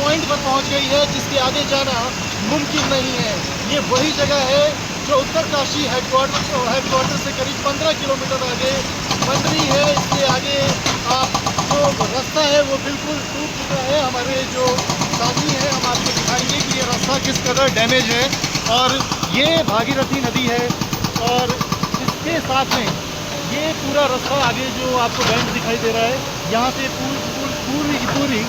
Point पर पहुंच गई है जिसके आगे जाना मुमकिन नहीं है। ये वही जगह है जो उत्तरकाशी हेडक्वार्टर से करीब 15 किलोमीटर आगे बन रही है। इसके आगे जो रास्ता है वो बिल्कुल टूट चुका है। हमारे जो साथी हैं हम आपको दिखाएंगे कि ये रास्ता किस कदर डैमेज है। और ये भागीरथी नदी है और इसके साथ में ये पूरा रास्ता आगे जो आपको बैंड दिखाई दे रहा है, यहाँ से पूरी की पूरी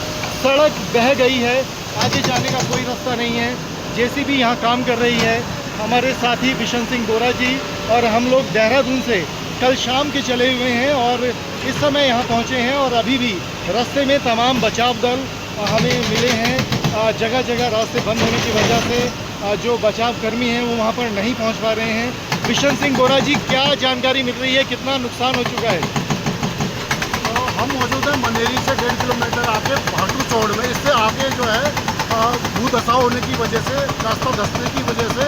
सड़क बह गई है। आगे जाने का कोई रास्ता नहीं है। जेसीबी यहाँ काम कर रही है। हमारे साथी बिशन सिंह बोरा जी और हम लोग देहरादून से कल शाम के चले हुए हैं और इस समय यहाँ पहुँचे हैं और अभी भी रास्ते में तमाम बचाव दल हमें मिले हैं। जगह जगह रास्ते बंद होने की वजह से जो बचाव कर्मी हैं वो वहाँ पर नहीं पहुँच पा रहे हैं। बिशन सिंह बोरा जी, क्या जानकारी मिल रही है, कितना नुकसान हो चुका है? हम मौजूद हैं मंडेरी से 1.5 किलोमीटर आगे भाटू चौड़ में। इससे आगे जो है भू धसा होने की वजह से, रास्ता धंसने की वजह से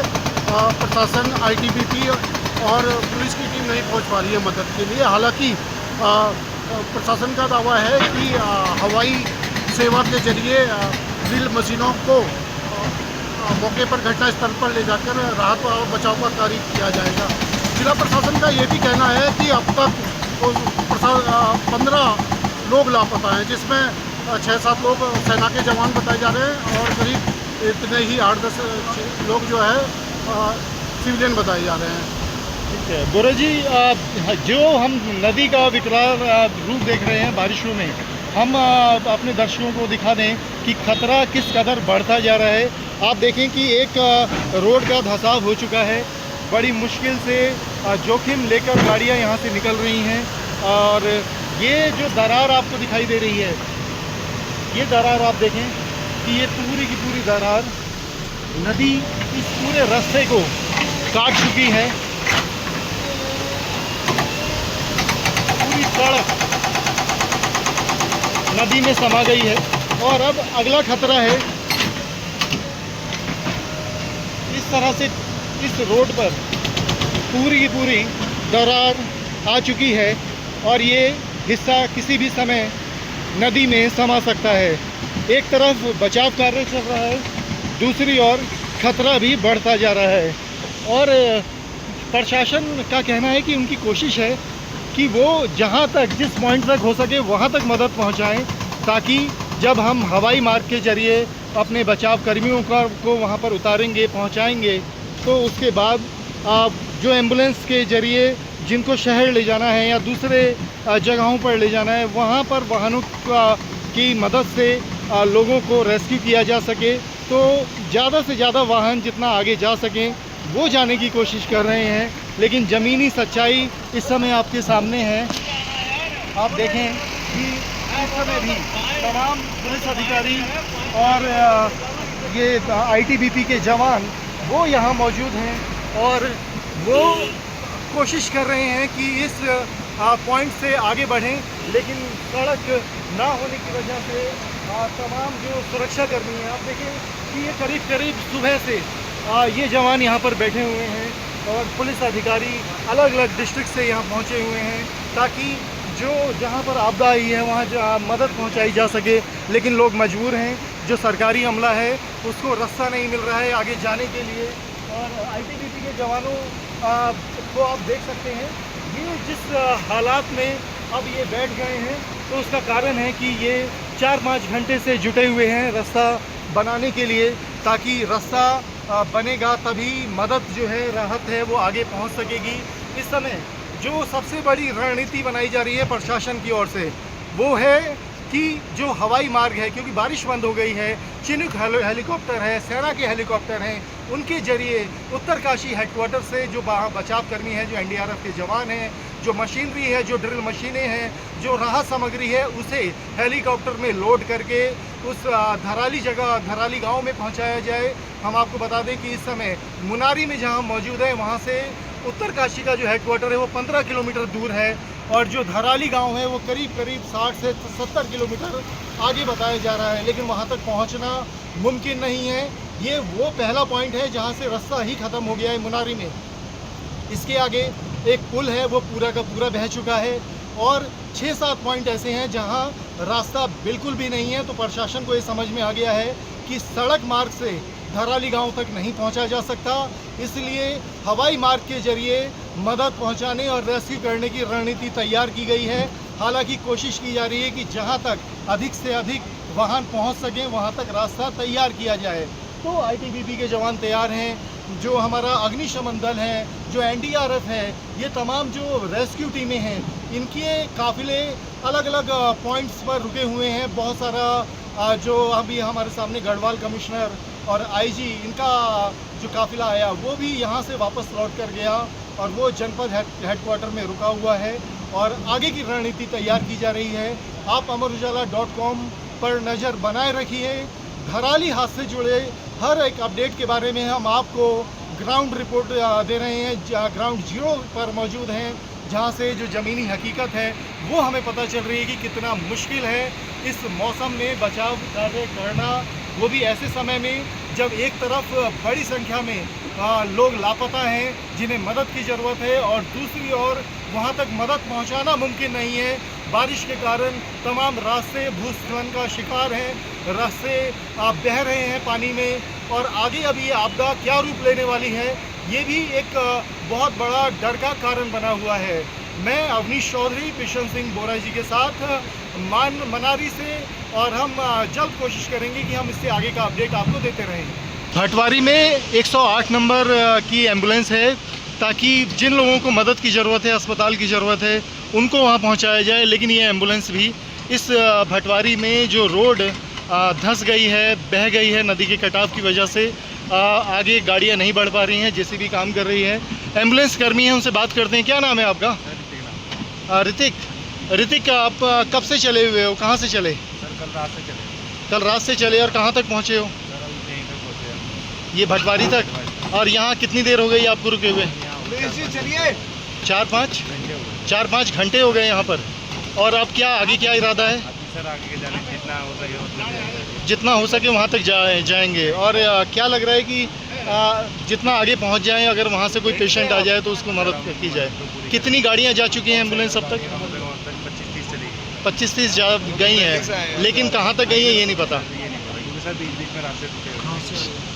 प्रशासन, आईटीबीपी और पुलिस की टीम नहीं पहुंच पा रही है मदद के लिए। हालांकि प्रशासन का दावा है कि हवाई सेवा के जरिए ड्रिल मशीनों को मौके पर घटनास्थल पर ले जाकर राहत और बचाव का कार्य किया जाएगा। जिला प्रशासन का ये भी कहना है कि अब तक 15 लोग लापता हैं, जिसमें 6-7 लोग सेना के जवान बताए जा रहे हैं और करीब इतने ही 8-10 लोग जो है सिविलियन बताए जा रहे हैं। ठीक है बोरा जी, जो हम नदी का विकराल रूप देख रहे हैं बारिशों में, हम अपने दर्शकों को दिखा दें कि खतरा किस कदर बढ़ता जा रहा है। आप देखें कि एक रोड का धंसाव हो चुका है। बड़ी मुश्किल से जोखिम लेकर गाड़ियां यहां से निकल रही हैं और ये जो दरार आपको दिखाई दे रही है, ये दरार आप देखें कि ये पूरी की पूरी दरार नदी इस पूरे रास्ते को काट चुकी है। पूरी सड़क नदी में समा गई है और अब अगला खतरा है इस तरह से इस रोड पर पूरी की पूरी दरार आ चुकी है और ये हिस्सा किसी भी समय नदी में समा सकता है। एक तरफ बचाव कार्य चल रहा है, दूसरी ओर खतरा भी बढ़ता जा रहा है और प्रशासन का कहना है कि उनकी कोशिश है कि वो जहाँ तक, जिस पॉइंट तक हो सके वहाँ तक मदद पहुँचाएं, ताकि जब हम हवाई मार्ग के जरिए अपने बचाव कर्मियों को वहाँ पर उतारेंगे, पहुँचाएंगे, तो उसके बाद जो एम्बुलेंस के जरिए जिनको शहर ले जाना है या दूसरे जगहों पर ले जाना है, वहाँ पर वाहनों की मदद से लोगों को रेस्क्यू किया जा सके। तो ज़्यादा से ज़्यादा वाहन जितना आगे जा सकें वो जाने की कोशिश कर रहे हैं, लेकिन ज़मीनी सच्चाई इस समय आपके सामने है। आप देखें कि इस समय भी तमाम पुलिस अधिकारी और ये आईटीबीपी के जवान वो यहाँ मौजूद हैं और वो कोशिश कर रहे हैं कि इस पॉइंट से आगे बढ़ें, लेकिन सड़क ना होने की वजह से तमाम जो सुरक्षा कर्मी हैं, आप देखें कि ये करीब सुबह से ये जवान यहाँ पर बैठे हुए हैं और पुलिस अधिकारी अलग अलग डिस्ट्रिक्ट से यहाँ पहुँचे हुए हैं ताकि जो जहाँ पर आपदा आई है वहाँ मदद पहुँचाई जा सके। लेकिन लोग मजबूर हैं, जो सरकारी अमला है उसको रास्ता नहीं मिल रहा है आगे जाने के लिए। और आईटीबीपी के जवानों को आप देख सकते हैं, ये जिस हालात में अब ये बैठ गए हैं, तो उसका कारण है कि ये 4-5 घंटे से जुटे हुए हैं रास्ता बनाने के लिए, ताकि रास्ता बनेगा तभी मदद जो है, राहत है, वो आगे पहुंच सकेगी। इस समय जो सबसे बड़ी रणनीति बनाई जा रही है प्रशासन की ओर से, वो है कि जो हवाई मार्ग है, क्योंकि बारिश बंद हो गई है, चिनूक हेलीकॉप्टर है, सेना के हेलीकॉप्टर हैं, उनके जरिए उत्तरकाशी हेडक्वार्टर से जो बचाव कर्मी हैं, जो एनडीआरएफ के जवान हैं, जो मशीनरी है, जो ड्रिल मशीनें हैं, जो राहत सामग्री है, उसे हेलीकॉप्टर में लोड करके उस धराली गांव में पहुंचाया जाए। हम आपको बता दें कि इस समय मुनारी में जहां मौजूद है, वहां से उत्तरकाशी का जो हेडक्वार्टर है वो 15 किलोमीटर दूर है और जो धराली गांव है वो करीब 60 से 70 किलोमीटर आगे बताया जा रहा है, लेकिन वहां तक पहुंचना मुमकिन नहीं है। ये वो पहला पॉइंट है जहां से रास्ता ही ख़त्म हो गया है मुनारी में। इसके आगे एक पुल है, वो पूरा का पूरा बह चुका है और 6-7 पॉइंट ऐसे हैं जहां रास्ता बिल्कुल भी नहीं है। तो प्रशासन को ये समझ में आ गया है कि सड़क मार्ग से धराली गांव तक नहीं पहुंचा जा सकता, इसलिए हवाई मार्ग के जरिए मदद पहुंचाने और रेस्क्यू करने की रणनीति तैयार की गई है। हालांकि कोशिश की जा रही है कि जहां तक अधिक से अधिक वाहन पहुंच सकें वहां तक रास्ता तैयार किया जाए। तो आईटीबीपी के जवान तैयार हैं, जो हमारा अग्निशमन दल है, जो एनडीआरएफ है, ये तमाम जो रेस्क्यू टीमें हैं, इनके काफ़िले अलग अलग पॉइंट्स पर रुके हुए हैं। बहुत सारा जो अभी हमारे सामने गढ़वाल कमिश्नर और आईजी, इनका जो काफ़िला आया वो भी यहाँ से वापस लौट कर गया और वो जनपद हेडक्वार्टर में रुका हुआ है और आगे की रणनीति तैयार की जा रही है। आप amarujala.com पर नज़र बनाए रखिए। धराली हादसे से जुड़े हर एक अपडेट के बारे में हम आपको ग्राउंड रिपोर्ट दे रहे हैं। ग्राउंड जीरो पर मौजूद हैं, जहां से जो ज़मीनी हकीकत है वो हमें पता चल रही है कि कितना मुश्किल है इस मौसम में बचाव कार्य करना, वो भी ऐसे समय में जब एक तरफ बड़ी संख्या में लोग लापता हैं जिन्हें मदद की ज़रूरत है और दूसरी ओर वहां तक मदद पहुंचाना मुमकिन नहीं है। बारिश के कारण तमाम रास्ते भूस्खलन का शिकार हैं, रास्ते बह रहे हैं पानी में और आगे अभी ये आपदा क्या रूप लेने वाली है, ये भी एक बहुत बड़ा डर का कारण बना हुआ है। मैं अवनीश चौधरी पेशन सिंह बोरा जी के साथ मनारी से, और हम जल्द कोशिश करेंगे कि हम इससे आगे का अपडेट आपको देते रहें। भटवारी में 108 नंबर की एम्बुलेंस है, ताकि जिन लोगों को मदद की ज़रूरत है, अस्पताल की ज़रूरत है, उनको वहाँ पहुँचाया जाए। लेकिन ये एम्बुलेंस भी इस भटवारी में जो रोड धंस गई है, बह गई है नदी के कटाव की वजह से, आगे गाड़ियाँ नहीं बढ़ पा रही हैं, जेसीबी काम कर रही है। एम्बुलेंस कर्मी हैं, उनसे बात करते हैं। क्या नाम है आपका? ऋतिक। ऋतिक, आप कब से चले हुए हो, कहाँ से चले? सर कल रात से चले। कल रात से चले और कहाँ तक पहुँचे हो? सर अभी यहीं तक पहुँचे। ये भटवारी तक। और यहाँ कितनी देर हो गई आपको रुके हुए? चलिए 4-5 घंटे हो गए यहाँ पर। और अब क्या आगे क्या इरादा है? अभी सर आगे के जाने जितना हो सके उतना जितना हो सके वहाँ तक जाएंगे। और क्या लग रहा है कि जितना आगे पहुँच जाएं, अगर वहाँ से कोई पेशेंट आ जाए तो उसको मदद की जाए। कितनी गाड़ियाँ जा चुकी हैं एम्बुलेंस अब तक? 25-30 चली गई। 25-30 जा गई हैं, लेकिन कहाँ तक गई है ये नहीं पता। ये नहीं पता क्योंकि सर बीच में रास्ते रुके।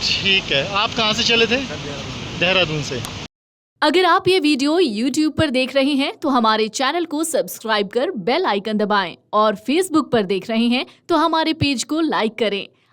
ठीक है, आप कहाँ से चले थे? देहरादून से। अगर आप ये वीडियो YouTube पर देख रहे हैं तो हमारे चैनल को सब्सक्राइब कर बेल आइकन दबाएं और Facebook पर देख रहे हैं तो हमारे पेज को लाइक करें।